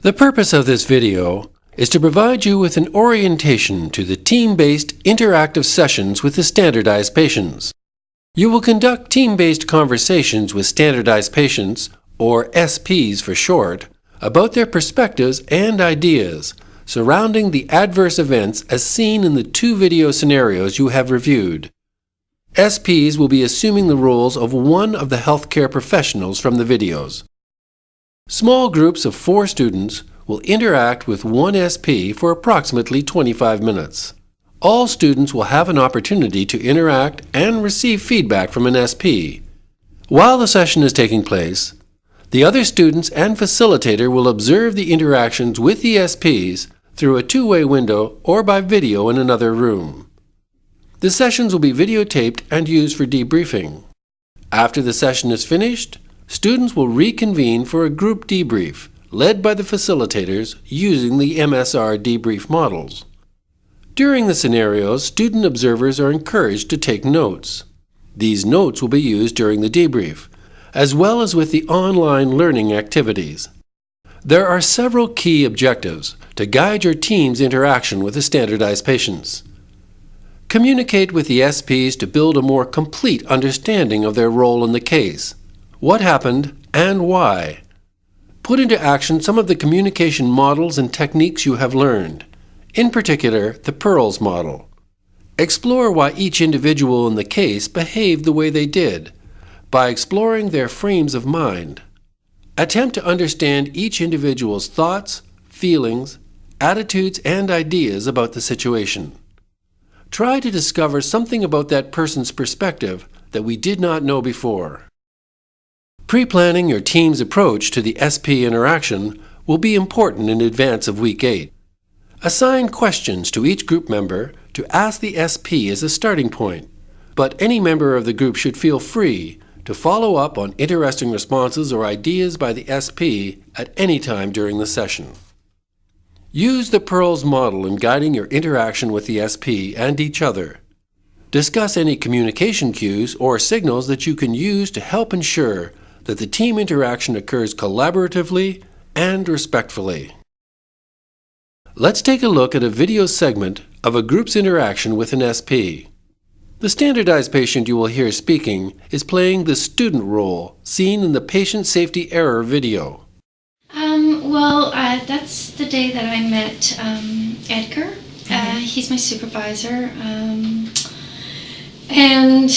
The purpose of this video is to provide you with an orientation to the team-based interactive sessions with the standardized patients. You will conduct team-based conversations with standardized patients, or SPs for short, about their perspectives and ideas surrounding the adverse events as seen in the two video scenarios you have reviewed. SPs will be assuming the roles of one of the healthcare professionals from the videos. Small groups of 4 students will interact with one SP for approximately 25 minutes. All students will have an opportunity to interact and receive feedback from an SP. While the session is taking place, the other students and facilitator will observe the interactions with the SPs through a two-way window or by video in another room. The sessions will be videotaped and used for debriefing. After the session is finished, students will reconvene for a group debrief led by the facilitators using the MSR debrief models. During the scenarios, student observers are encouraged to take notes. These notes will be used during the debrief, as well as with the online learning activities. There are several key objectives to guide your team's interaction with the standardized patients. Communicate with the SPs to build a more complete understanding of their role in the case, what happened, and why. Put into action some of the communication models and techniques you have learned, in particular the PEARLS model. Explore why each individual in the case behaved the way they did, by exploring their frames of mind. Attempt to understand each individual's thoughts, feelings, attitudes, and ideas about the situation. Try to discover something about that person's perspective that we did not know before. Pre-planning your team's approach to the SP interaction will be important in advance of Week 8. Assign questions to each group member to ask the SP as a starting point, but any member of the group should feel free to follow up on interesting responses or ideas by the SP at any time during the session. Use the PEARLS model in guiding your interaction with the SP and each other. Discuss any communication cues or signals that you can use to help ensure that the team interaction occurs collaboratively and respectfully. Let's take a look at a video segment of a group's interaction with an SP. The standardized patient you will hear speaking is playing the student role seen in the patient safety error video. That's the day that I met Edgar. He's my supervisor. And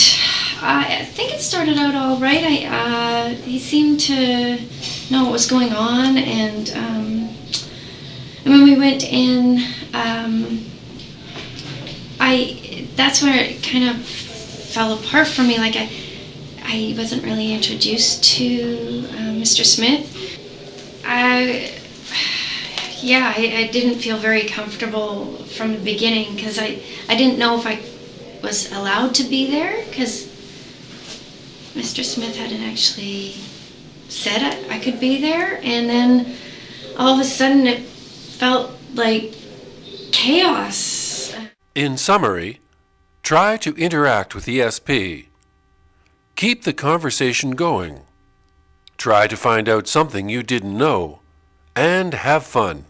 I think it started out all right. He seemed to know what was going on, and when we went in, that's where it kind of fell apart for me. Like I wasn't really introduced to Mr. Smith. I didn't feel very comfortable from the beginning because I didn't know if I was allowed to be there, because Mr. Smith hadn't actually said I could be there, and then all of a sudden it felt like chaos. In summary, try to interact with the SP. Keep the conversation going. Try to find out something you didn't know, and have fun.